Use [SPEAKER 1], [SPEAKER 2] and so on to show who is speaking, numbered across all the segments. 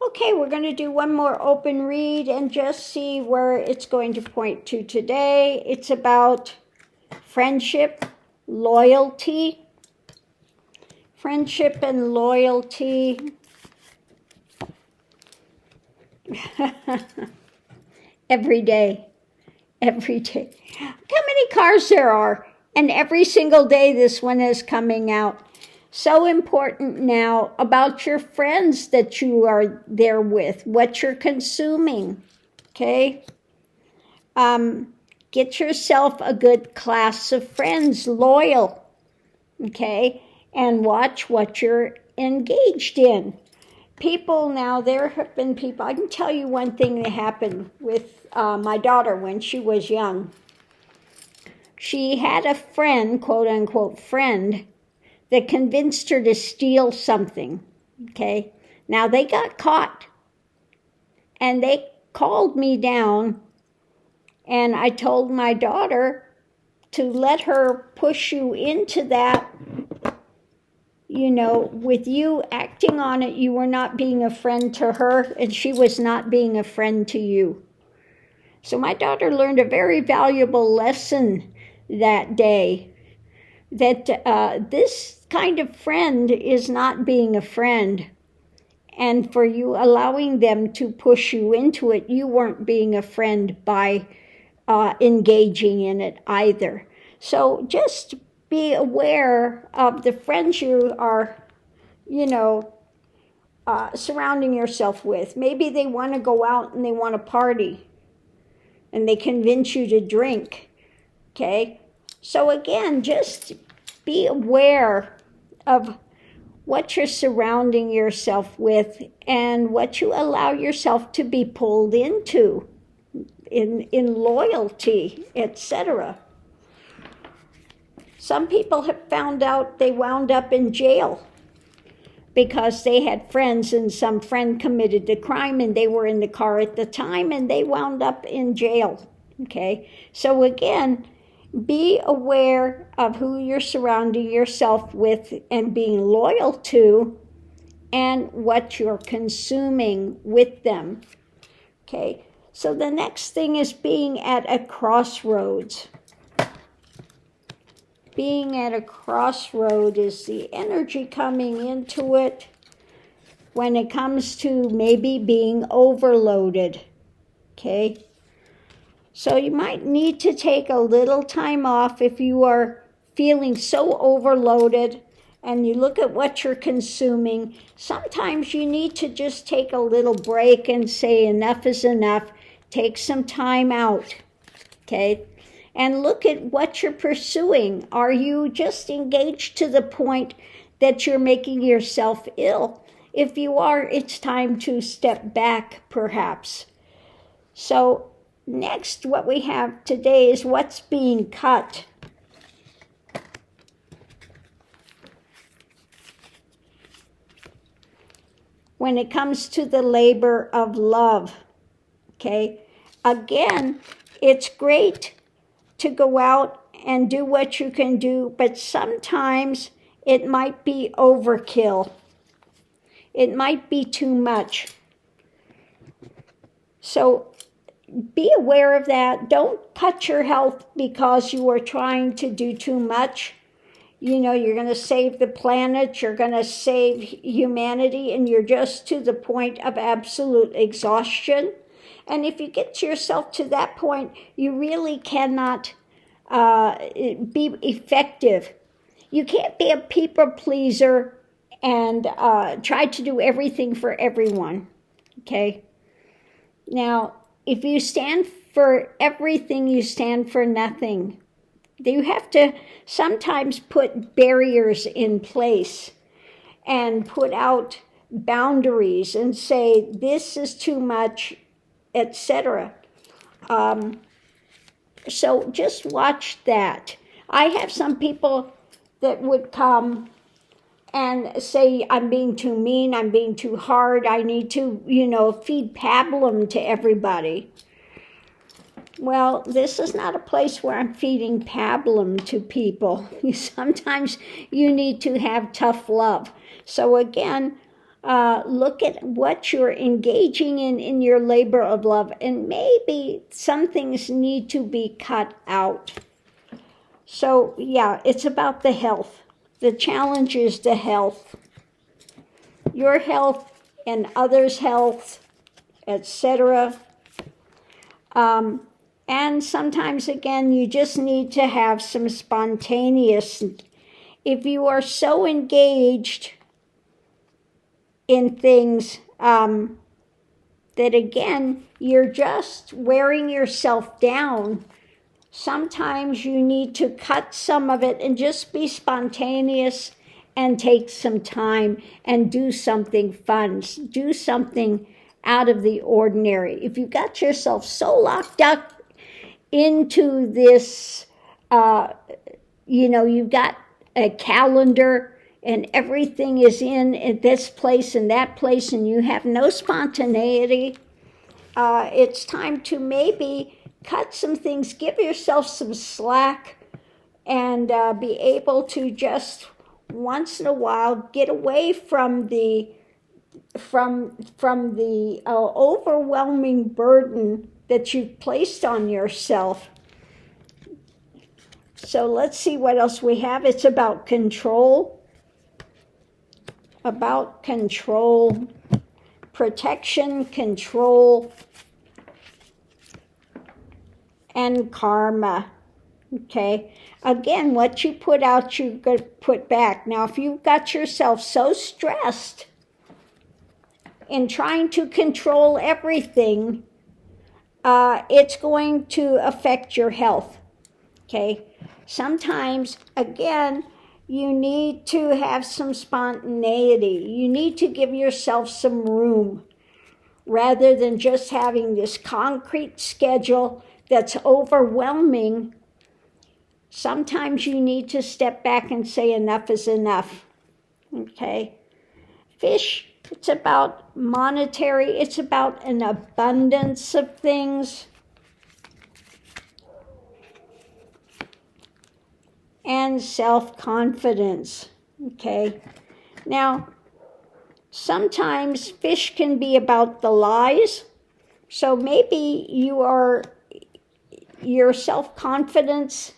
[SPEAKER 1] Okay, we're going to do one more open read and just see where it's going to point to today. It's about friendship, loyalty. Friendship and loyalty. Every day. Every day. Look how many cars there are. And every single day this one is coming out. So important now about your friends that you are there with, what you're consuming, okay? Get yourself a good class of friends, loyal, okay? And watch what you're engaged in. People now, there have been people, I can tell you one thing that happened with my daughter when she was young. She had a friend, quote unquote friend, that convinced her to steal something, okay? Now, they got caught, and they called me down, and I told my daughter to let her push you into that, you know, with you acting on it, you were not being a friend to her, and she was not being a friend to you. So my daughter learned a very valuable lesson that day, that this kind of friend is not being a friend. And for you allowing them to push you into it, you weren't being a friend by engaging in it either. So just be aware of the friends you are, you know, surrounding yourself with. Maybe they want to go out and they want to party, and they convince you to drink, okay? So again, just be aware of what you're surrounding yourself with and what you allow yourself to be pulled into in loyalty, etc. Some people have found out they wound up in jail because they had friends and some friend committed the crime and they were in the car at the time and they wound up in jail, okay? So again, be aware of who you're surrounding yourself with and being loyal to and what you're consuming with them. Okay, so the next thing is being at a crossroads. Being at a crossroad is the energy coming into it when it comes to maybe being overloaded. Okay? So you might need to take a little time off if you are feeling so overloaded and you look at what you're consuming. Sometimes you need to just take a little break and say enough is enough. Take some time out, okay? And look at what you're pursuing. Are you just engaged to the point that you're making yourself ill? If you are, it's time to step back, perhaps. So next, what we have today is what's being cut. When it comes to the labor of love, okay? Again, it's great to go out and do what you can do, but sometimes it might be overkill. It might be too much. So be aware of that. Don't cut your health because you are trying to do too much. You know, you're going to save the planet, you're going to save humanity, and you're just to the point of absolute exhaustion. And if you get yourself to that point, you really cannot be effective. You can't be a people pleaser and try to do everything for everyone, okay? Now, if you stand for everything, you stand for nothing. You have to sometimes put barriers in place and put out boundaries and say, this is too much, etc. So just watch that. I have some people that would come and say, I'm being too mean, I'm being too hard, I need to, feed pablum to everybody. Well, this is not a place where I'm feeding pablum to people. Sometimes you need to have tough love. So again, look at what you're engaging in your labor of love, and maybe some things need to be cut out. So yeah, it's about the health. The challenge is the health. Your health and others' health, etc. And sometimes, again, you just need to have some spontaneous. If you are so engaged in things that, again, you're just wearing yourself down, sometimes you need to cut some of it and just be spontaneous and take some time and do something fun. Do something out of the ordinary. If you got yourself so locked up into this, you've got a calendar and everything is in this place and that place, and you have no spontaneity, it's time to maybe cut some things, give yourself some slack, and be able to just once in a while get away from the overwhelming burden that you've placed on yourself. So let's see what else we have. It's about control. About control. Protection, control, and karma. Okay? Again, what you put out, you're going to put back. Now, if you've got yourself so stressed in trying to control everything, it's going to affect your health. Okay? Sometimes, again, you need to have some spontaneity. You need to give yourself some room rather than just having this concrete schedule that's overwhelming. Sometimes you need to step back and say enough is enough. Okay? Fish, it's about monetary, it's about an abundance of things. And self-confidence. Okay? Now, sometimes fish can be about the lies. So maybe your self-confidence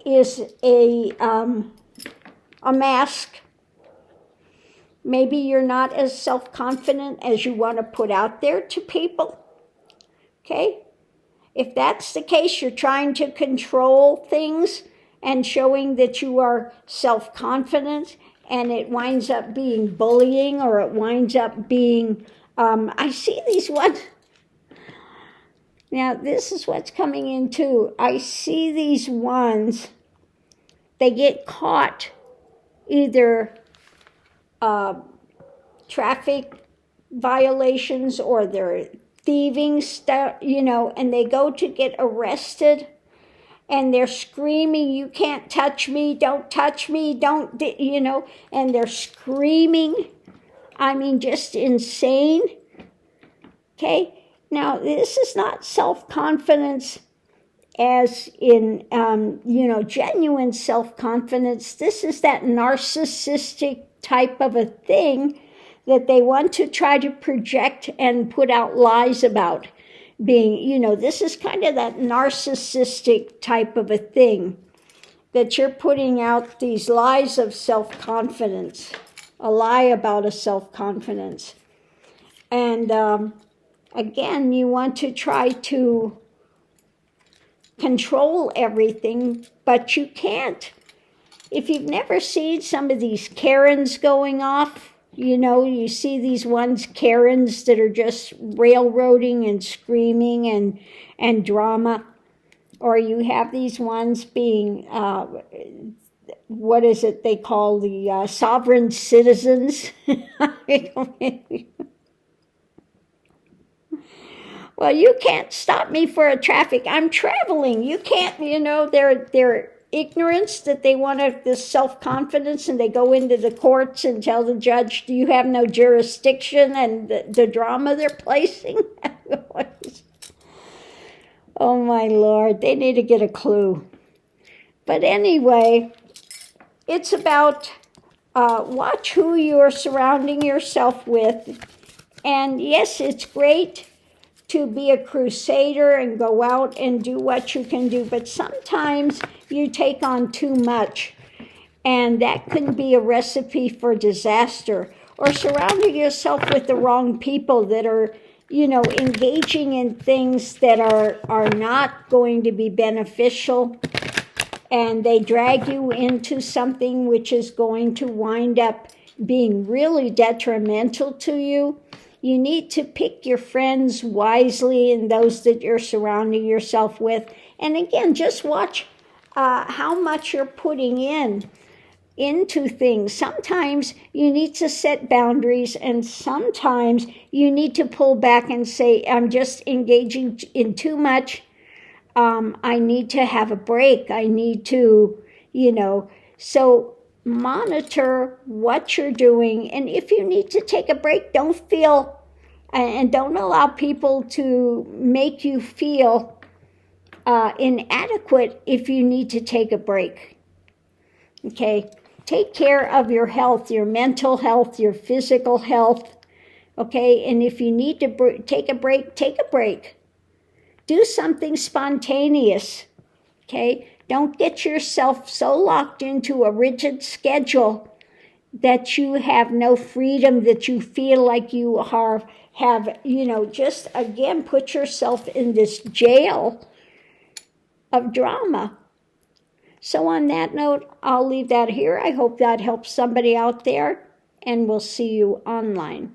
[SPEAKER 1] is a mask. Maybe you're not as self-confident as you want to put out there to people. Okay? If that's the case, you're trying to control things and showing that you are self-confident, and it winds up being bullying, or it winds up being, I see these ones. Now, this is what's coming in too. I see these ones, they get caught either traffic violations or they're thieving stuff, and they go to get arrested and they're screaming, you can't touch me, don't touch me, don't, and they're screaming. I mean, just insane. Okay? Now, this is not self-confidence as in, genuine self-confidence. This is that narcissistic type of a thing that they want to try to project and put out lies about being, this is kind of that narcissistic type of a thing that you're putting out these lies of self-confidence, a lie about a self-confidence. And again, you want to try to control everything, but you can't. If you've never seen some of these Karens going off, you see these ones, Karens, that are just railroading and screaming and drama. Or you have these ones being, what is it they call the sovereign citizens? Well, you can't stop me for a traffic. I'm traveling. You can't, they're ignorance that they want this self-confidence, and they go into the courts and tell the judge, you have no jurisdiction, and the drama they're placing. Oh, my Lord. They need to get a clue. But anyway, it's about Watch who you're surrounding yourself with. And yes, it's great to be a crusader and go out and do what you can do, but sometimes you take on too much, and that can be a recipe for disaster. Or surrounding yourself with the wrong people that are, engaging in things that are not going to be beneficial, and they drag you into something which is going to wind up being really detrimental to you. You need to pick your friends wisely and those that you're surrounding yourself with. And again, just watch how much you're putting into things. Sometimes you need to set boundaries, and sometimes you need to pull back and say, I'm just engaging in too much. I need to have a break. I need to, so monitor what you're doing. And if you need to take a break, don't feel, and don't allow people to make you feel inadequate if you need to take a break. Okay? Take care of your health, your mental health, your physical health. Okay? And if you need to take a break, take a break. Do something spontaneous, okay? Don't get yourself so locked into a rigid schedule that you have no freedom, that you feel like you have just, again, put yourself in this jail of drama. So on that note, I'll leave that here. I hope that helps somebody out there, and we'll see you online.